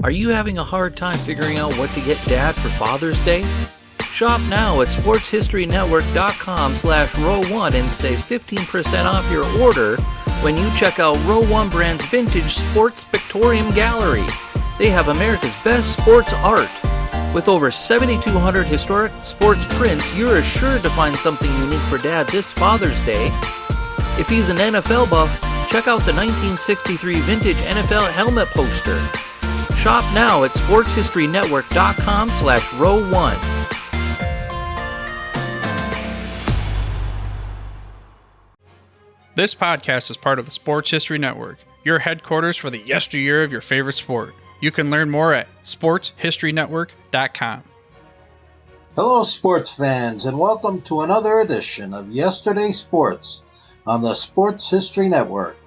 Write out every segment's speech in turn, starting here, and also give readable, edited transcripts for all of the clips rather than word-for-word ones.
Are you having a hard time figuring out what to get Dad for Father's Day? Shop now at sportshistorynetwork.com/row1 and save 15% off your order when you check out Row 1 Brand's Vintage Sports Pictorium Gallery. They have America's best sports art. With over 7,200 historic sports prints, you're assured to find something unique for Dad this Father's Day. If he's an NFL buff, check out the 1963 vintage NFL helmet poster. Shop now at sportshistorynetwork.com/row1. This podcast is part of the Sports History Network, your headquarters for the yesteryear of your favorite sport. You can learn more at sportshistorynetwork.com. Hello, sports fans, and welcome to another edition of Yesterday Sports on the Sports History Network.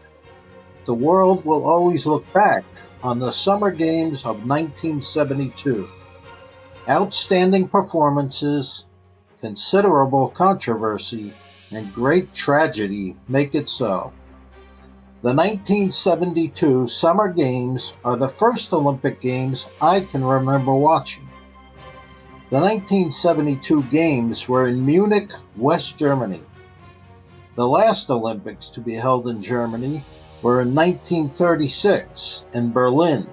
The world will always look back on the Summer Games of 1972. Outstanding performances, considerable controversy, and great tragedy make it so. The 1972 Summer Games are the first Olympic Games I can remember watching. The 1972 Games were in Munich, West Germany. The last Olympics to be held in Germany were in 1936 in Berlin.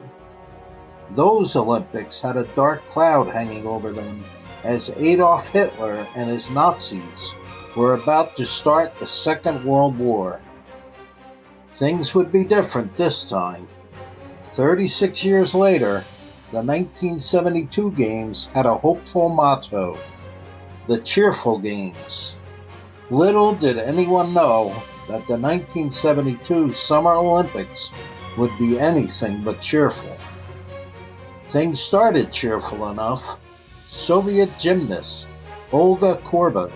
Those Olympics had a dark cloud hanging over them as Adolph Hitler and his Nazis were about to start the Second World War. Things would be different this time. 36 years later, the 1972 Games had a hopeful motto: the Cheerful Games. Little did anyone know that the 1972 Summer Olympics would be anything but cheerful. Things started cheerful enough. Soviet gymnast Olga Korbut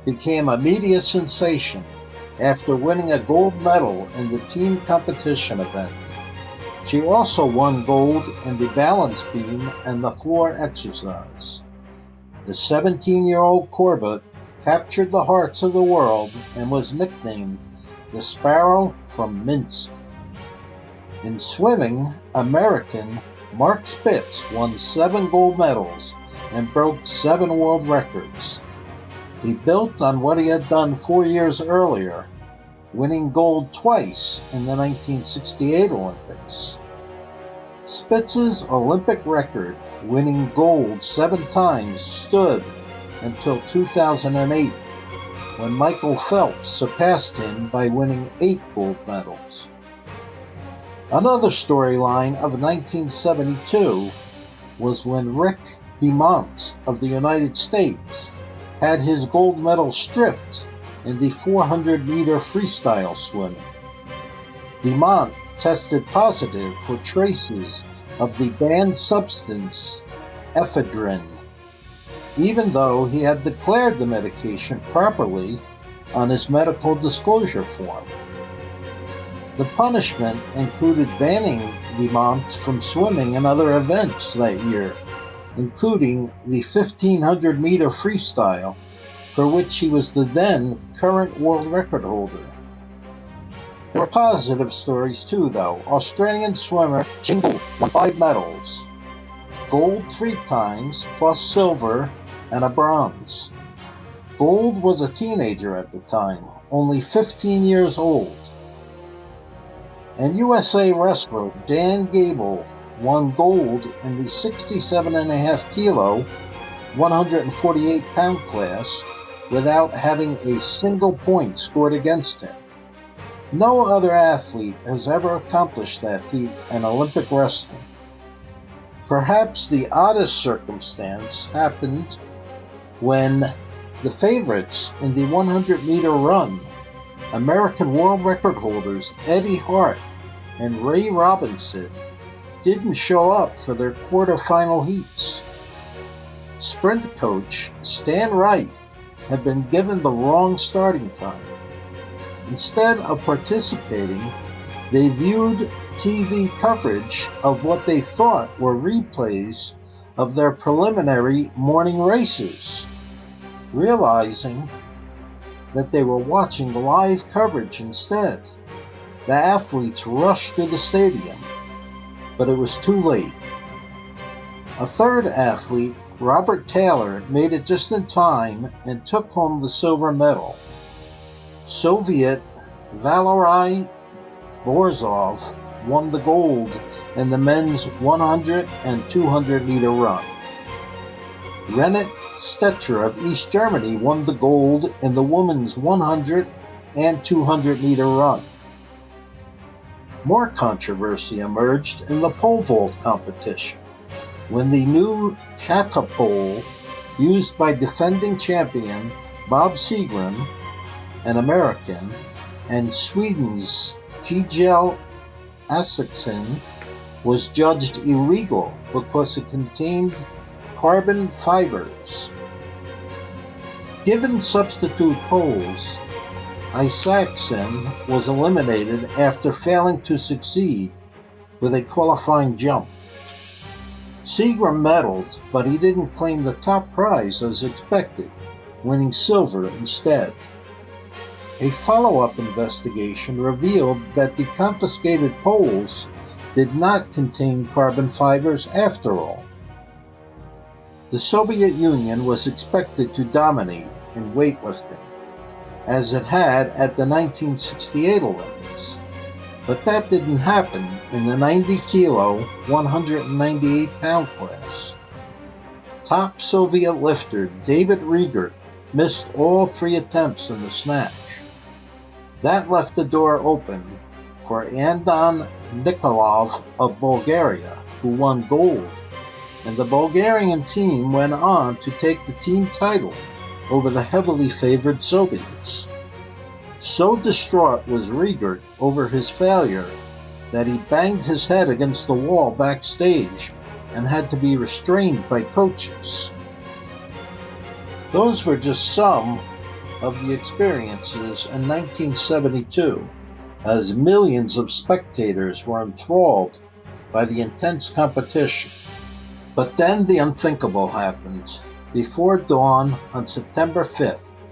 became a media sensation after winning a gold medal in the team competition event. She also won gold in the balance beam and the floor exercise. The 17-year-old Korbut captured the hearts of the world and was nicknamed the Sparrow from Minsk. In swimming, American Mark Spitz won 7 gold medals and broke 7 world records. He built on what he had done 4 years earlier, winning gold twice in the 1968 Olympics. Spitz's Olympic record, winning gold 7 times, stood until 2008, when Michael Phelps surpassed him by winning 8 gold medals. Another storyline of 1972 was when Rick DeMont of the United States had his gold medal stripped in the 400-meter freestyle swimming. DeMont tested positive for traces of the banned substance ephedrine, even though he had declared the medication properly on his medical disclosure form. The punishment included banning DeMont from swimming in other events that year, including the 1,500-meter freestyle, for which he was the then current world record holder. There were positive stories too, though. Australian swimmer Jane Gould won 5 medals, gold 3 times, plus silver and a bronze. Gould was a teenager at the time, only 15 years old. And USA wrestler Dan Gable won gold in the 67.5 kilo, 148-pound class without having a single point scored against him. No other athlete has ever accomplished that feat in Olympic wrestling. Perhaps the oddest circumstance happened when the favorites in the 100-meter run, American world record holders Eddie Hart and Ray Robinson, didn't show up for their quarterfinal heats. Sprint coach Stan Wright had been given the wrong starting time. Instead of participating, they viewed TV coverage of what they thought were replays of their preliminary morning races, realizing that they were watching live coverage instead. The athletes rushed to the stadium, but it was too late. A third athlete, Robert Taylor, made it just in time and took home the silver medal. Soviet Valery Borzov won the gold in the men's 100 and 200 meter run. Renate Stecher of East Germany won the gold in the women's 100 and 200 meter run. More controversy emerged in the pole vault competition when the new catapole used by defending champion Bob Seagram, an American, and Sweden's Kjell Isaksson was judged illegal because it contained carbon fibers. Given substitute poles, Isaksson was eliminated after failing to succeed with a qualifying jump. Seagram medaled, but he didn't claim the top prize as expected, winning silver instead. A follow-up investigation revealed that the confiscated poles did not contain carbon fibers after all. The Soviet Union was expected to dominate in weightlifting, as it had at the 1968 Olympics, but that didn't happen in the 90-kilo, 198-pound class. Top Soviet lifter David Riegert missed all 3 attempts in the snatch. That left the door open for Andon Nikolov of Bulgaria, who won gold, and the Bulgarian team went on to take the team title over the heavily favored Soviets. So distraught was Riegert over his failure that he banged his head against the wall backstage and had to be restrained by coaches. Those were just some of the experiences in 1972, as millions of spectators were enthralled by the intense competition. But then the unthinkable happened. Before dawn on September 5th,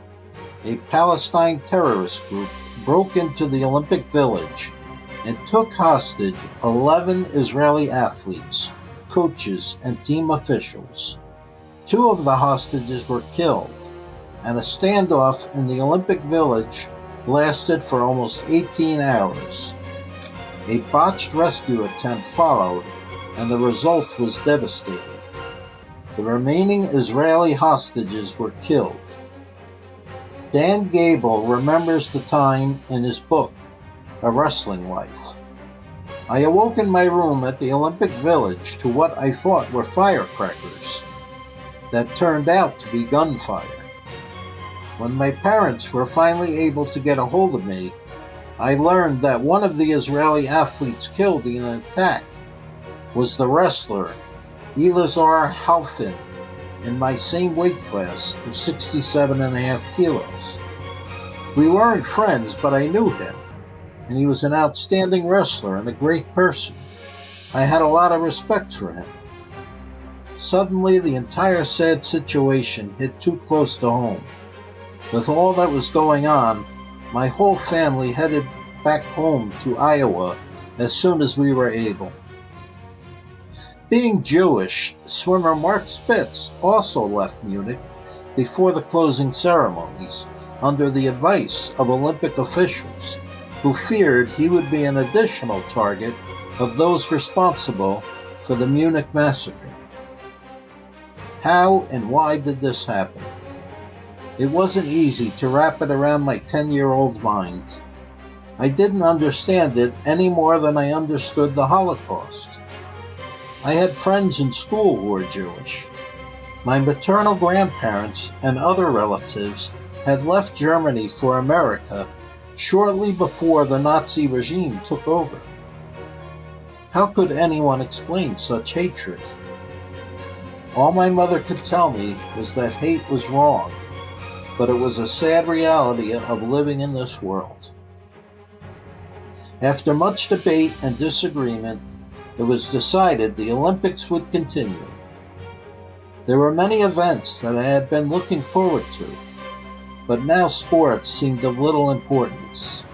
a Palestine terrorist group broke into the Olympic Village and took hostage 11 Israeli athletes, coaches, and team officials. 2 of the hostages were killed, and a standoff in the Olympic Village lasted for almost 18 hours. A botched rescue attempt followed, and the result was devastating. The remaining Israeli hostages were killed. Dan Gable remembers the time in his book, A Wrestling Life. I awoke in my room at the Olympic Village to what I thought were firecrackers that turned out to be gunfire. When my parents were finally able to get a hold of me, I learned that one of the Israeli athletes killed in an attack was the wrestler Elazar Halfin in my same weight class of 67.5 kilos. We weren't friends, but I knew him, and he was an outstanding wrestler and a great person. I had a lot of respect for him. Suddenly, the entire sad situation hit too close to home. With all that was going on, my whole family headed back home to Iowa as soon as we were able. Being Jewish, swimmer Mark Spitz also left Munich before the closing ceremonies under the advice of Olympic officials, who feared he would be an additional target of those responsible for the Munich massacre. How and why did this happen? It wasn't easy to wrap it around my 10-year-old mind. I didn't understand it any more than I understood the Holocaust. I had friends in school who were Jewish. My maternal grandparents and other relatives had left Germany for America shortly before the Nazi regime took over. How could anyone explain such hatred? All my mother could tell me was that hate was wrong, but it was a sad reality of living in this world. After much debate and disagreement, it was decided the Olympics would continue. There were many events that I had been looking forward to, but now sports seemed of little importance.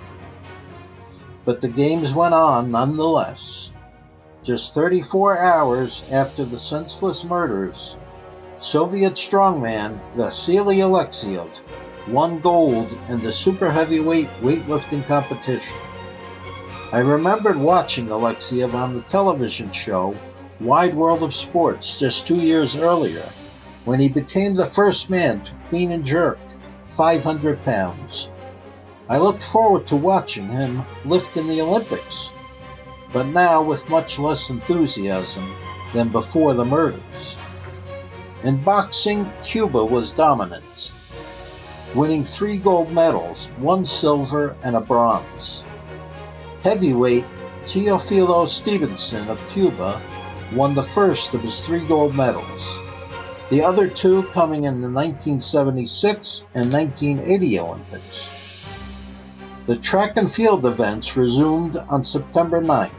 But the games went on nonetheless. Just 34 hours after the senseless murders, Soviet strongman Vasily Alexiev won gold in the super heavyweight weightlifting competition. I remembered watching Alexiev on the television show Wide World of Sports just 2 years earlier, when he became the first man to clean and jerk 500 pounds. I looked forward to watching him lift in the Olympics, but now with much less enthusiasm than before the murders. In boxing, Cuba was dominant, winning 3 gold medals, 1 silver, and a bronze. Heavyweight Teofilo Stevenson of Cuba won the first of his 3 gold medals, the other 2 coming in the 1976 and 1980 Olympics. The track and field events resumed on September 9th.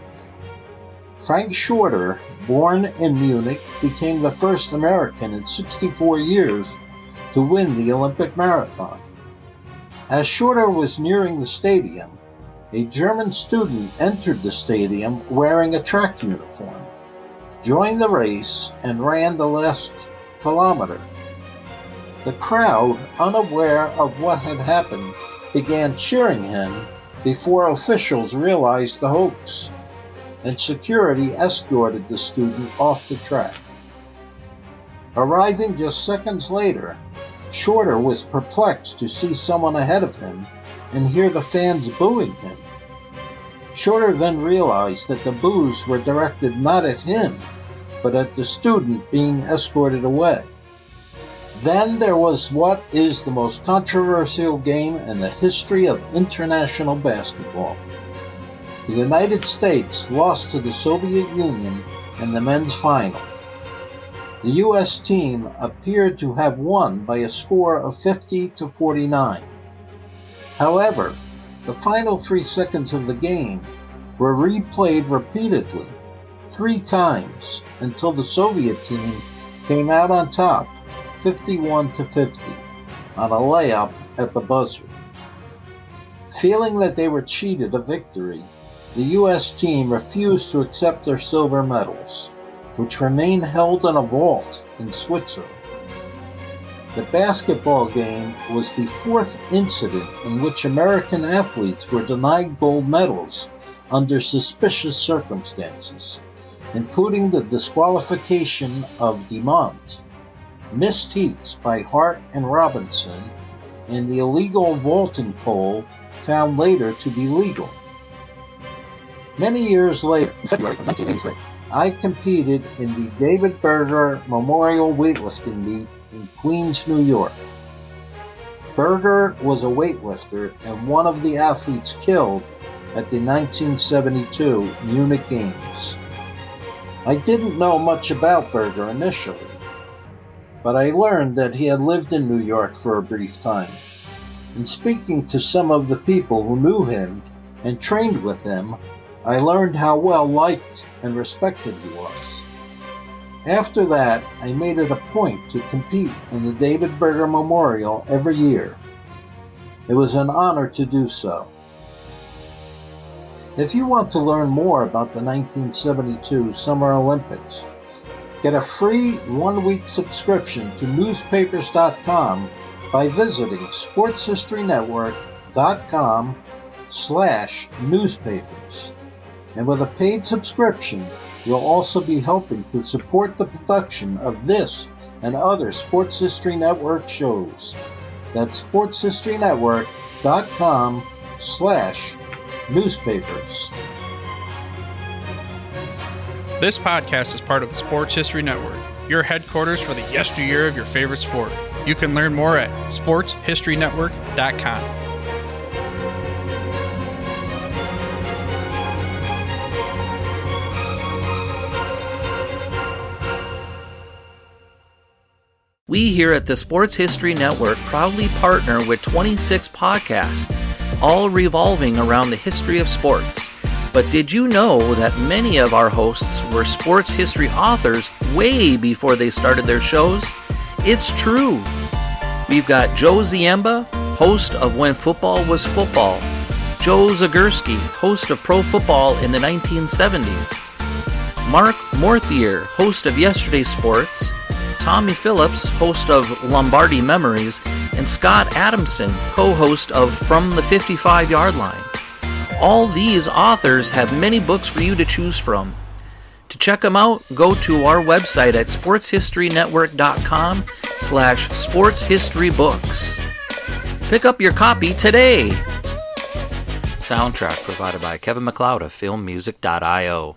Frank Shorter, born in Munich, became the first American in 64 years to win the Olympic marathon. As Shorter was nearing the stadium, a German student entered the stadium wearing a track uniform, joined the race, and ran the last kilometer. The crowd, unaware of what had happened, began cheering him before officials realized the hoax, and security escorted the student off the track. Arriving just seconds later, Shorter was perplexed to see someone ahead of him and hear the fans booing him. Shorter then realized that the boos were directed not at him, but at the student being escorted away. Then there was what is the most controversial game in the history of international basketball. The United States lost to the Soviet Union in the men's final. The U.S. team appeared to have won by a score of 50-49. However, the final 3 seconds of the game were replayed repeatedly 3 times until the Soviet team came out on top 51-50 on a layup at the buzzer. Feeling that they were cheated of victory, the U.S. team refused to accept their silver medals, which remain held in a vault in Switzerland. The basketball game was the 4th incident in which American athletes were denied gold medals under suspicious circumstances, including the disqualification of DeMont, missed heats by Hart and Robinson, and the illegal vaulting pole found later to be legal. Many years later, in February of 1983, I competed in the David Berger Memorial Weightlifting Meet in Queens, New York. Berger was a weightlifter and one of the athletes killed at the 1972 Munich Games. I didn't know much about Berger initially, but I learned that he had lived in New York for a brief time. In speaking to some of the people who knew him and trained with him, I learned how well liked and respected he was. After that, I made it a point to compete in the David Berger Memorial every year. It was an honor to do so. If you want to learn more about the 1972 Summer Olympics, get a free 1-week subscription to newspapers.com by visiting sportshistorynetwork.com/newspapers. And with a paid subscription, you'll also be helping to support the production of this and other Sports History Network shows. That's sportshistorynetwork.com/newspapers. This podcast is part of the Sports History Network, your headquarters for the yesteryear of your favorite sport. You can learn more at sportshistorynetwork.com. We here at the Sports History Network proudly partner with 26 podcasts, all revolving around the history of sports. But did you know that many of our hosts were sports history authors way before they started their shows? It's true. We've got Joe Ziemba, host of When Football Was Football, Joe Zagurski, host of Pro Football in the 1970s, Mark Morthier, host of Yesterday's Sports, Tommy Phillips, host of Lombardi Memories, and Scott Adamson, co-host of From the 55-Yard Line. All these authors have many books for you to choose from. To check them out, go to our website at sportshistorynetwork.com/sportshistorybooks. Pick up your copy today. Soundtrack provided by Kevin MacLeod of filmmusic.io.